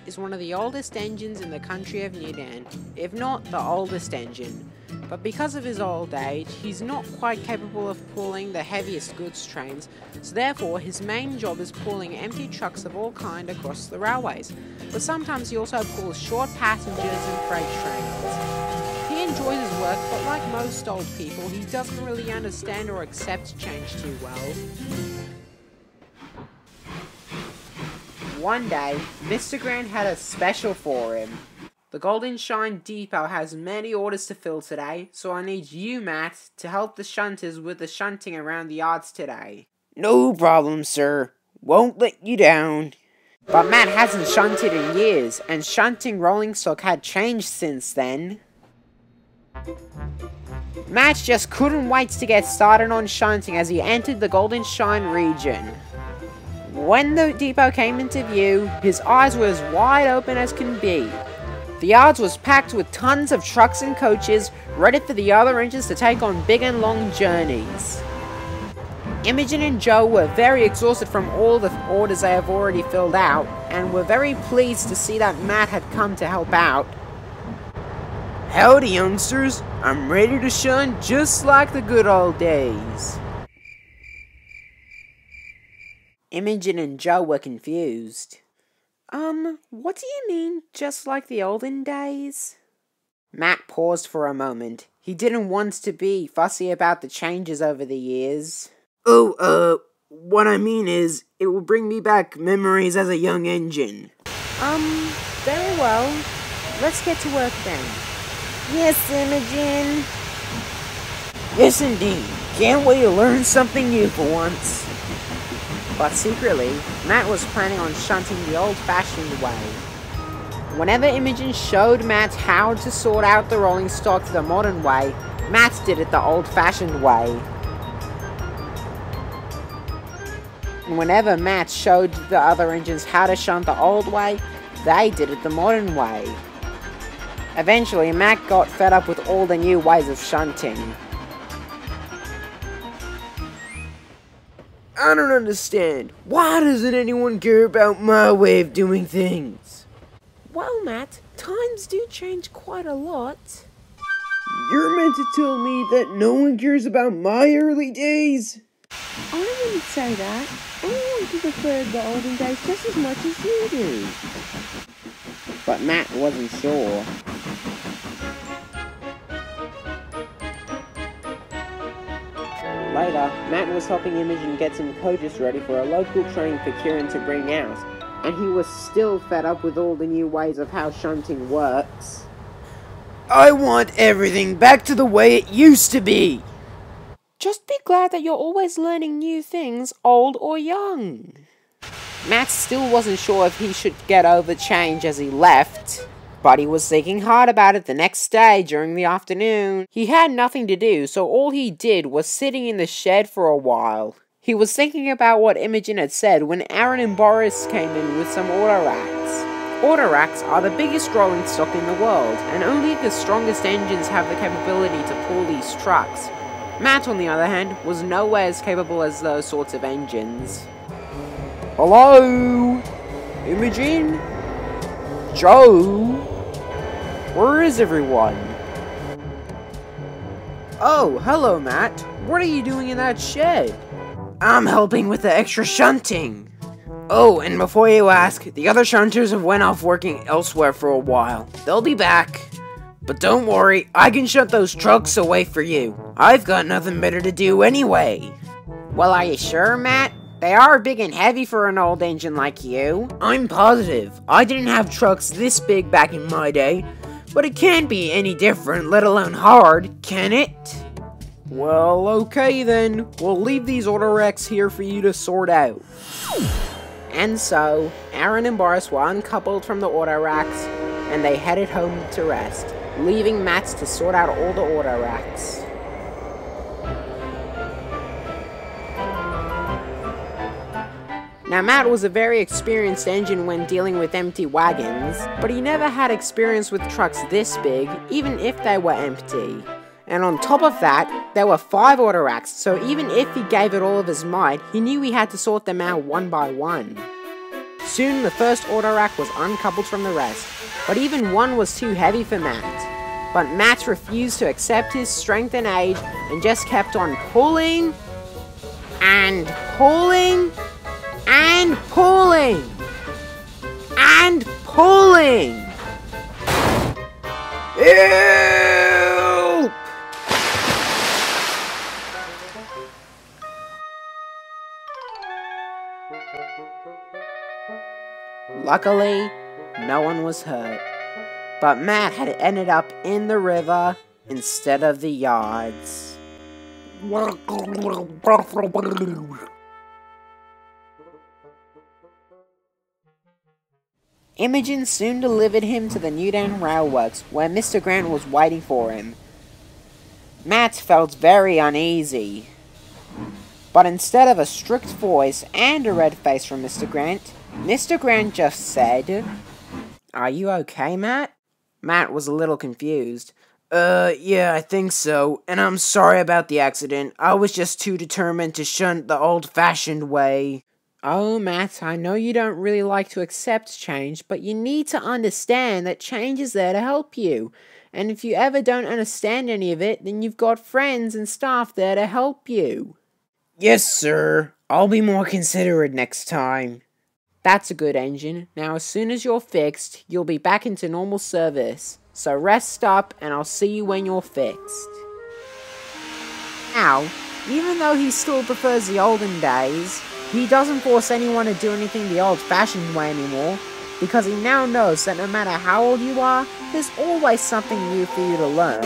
is one of the oldest engines in the country of Newdan, if not the oldest engine. But because of his old age, he's not quite capable of pulling the heaviest goods trains, so therefore his main job is pulling empty trucks of all kind across the railways. But sometimes he also pulls short passengers and freight trains. He enjoys his work, but like most old people, he doesn't really understand or accept change too well. One day, Mr. Grant had a special for him. The Goldshine depot has many orders to fill today, so I need you, Matt, to help the shunters with the shunting around the yards today. No problem, sir. Won't let you down. But Matt hasn't shunted in years, and shunting rolling stock had changed since then. Matt just couldn't wait to get started on shunting as he entered the Goldshine region. When the depot came into view, his eyes were as wide open as can be. The yards was packed with tons of trucks and coaches, ready for the other engines to take on big and long journeys. Imogen and Jo were very exhausted from all the orders they have already filled out, and were very pleased to see that Matt had come to help out. Howdy, youngsters. I'm ready to shunt just like the good old days. Imogen and Jo were confused. What do you mean, just like the olden days? Matt paused for a moment. He didn't want to be fussy about the changes over the years. Oh, what I mean is, it will bring me back memories as a young engine. Very well. Let's get to work then. Yes, Imogen. Yes, indeed. Can't wait to learn something new for once. But secretly, Matt was planning on shunting the old-fashioned way. Whenever Imogen showed Matt how to sort out the rolling stock the modern way, Matt did it the old-fashioned way. And whenever Matt showed the other engines how to shunt the old way, they did it the modern way. Eventually, Matt got fed up with all the new ways of shunting. I don't understand. Why doesn't anyone care about my way of doing things? Well, Matt, times do change quite a lot. You're meant to tell me that no one cares about my early days? I wouldn't say that. Anyone could prefer the olden days just as much as you do. But Matt wasn't sure. Later, Matt was helping Imogen get some coaches ready for a local train for Kieran to bring out, and he was still fed up with all the new ways of how shunting works. I want everything back to the way it used to be! Just be glad that you're always learning new things, old or young. Matt still wasn't sure if he should get over change as he left, but he was thinking hard about it the next day during the afternoon. He had nothing to do, so all he did was sitting in the shed for a while. He was thinking about what Imogen had said when Aaron and Boris came in with some auto racks. Auto racks are the biggest rolling stock in the world, and only the strongest engines have the capability to pull these trucks. Matt, on the other hand, was nowhere as capable as those sorts of engines. Hello? Imogen? Jo? Where is everyone? Oh, hello, Matt. What are you doing in that shed? I'm helping with the extra shunting. Oh, and before you ask, the other shunters have went off working elsewhere for a while. They'll be back. But don't worry, I can shunt those trucks away for you. I've got nothing better to do anyway. Well, are you sure, Matt? They are big and heavy for an old engine like you. I'm positive. I didn't have trucks this big back in my day. But it can't be any different, let alone hard, can it? Well, okay then. We'll leave these auto wrecks here for you to sort out. And so, Aaron and Boris were uncoupled from the auto racks, and they headed home to rest, leaving Matt to sort out all the auto racks. Now, Matt was a very experienced engine when dealing with empty wagons, but he never had experience with trucks this big, even if they were empty. And on top of that, there were 5 auto racks, so even if he gave it all of his might, he knew he had to sort them out one by one. Soon the first auto rack was uncoupled from the rest, but even one was too heavy for Matt. But Matt refused to accept his strength and age and just kept on pulling and pulling and pulling and pulling. Help! Luckily, no one was hurt, but Matt had ended up in the river instead of the yards. Imogen soon delivered him to the Newtown Railworks, where Mr. Grant was waiting for him. Matt felt very uneasy, but instead of a strict voice and a red face from Mr. Grant just said, "Are you okay, Matt?" Matt was a little confused. Yeah, I think so, and I'm sorry about the accident. I was just too determined to shunt the old-fashioned way. Oh, Matt, I know you don't really like to accept change, but you need to understand that change is there to help you. And if you ever don't understand any of it, then you've got friends and staff there to help you. Yes, sir. I'll be more considerate next time. That's a good engine. Now, as soon as you're fixed, you'll be back into normal service. So rest up, and I'll see you when you're fixed. Now, even though he still prefers the olden days, he doesn't force anyone to do anything the old-fashioned way anymore, because he now knows that no matter how old you are, there's always something new for you to learn.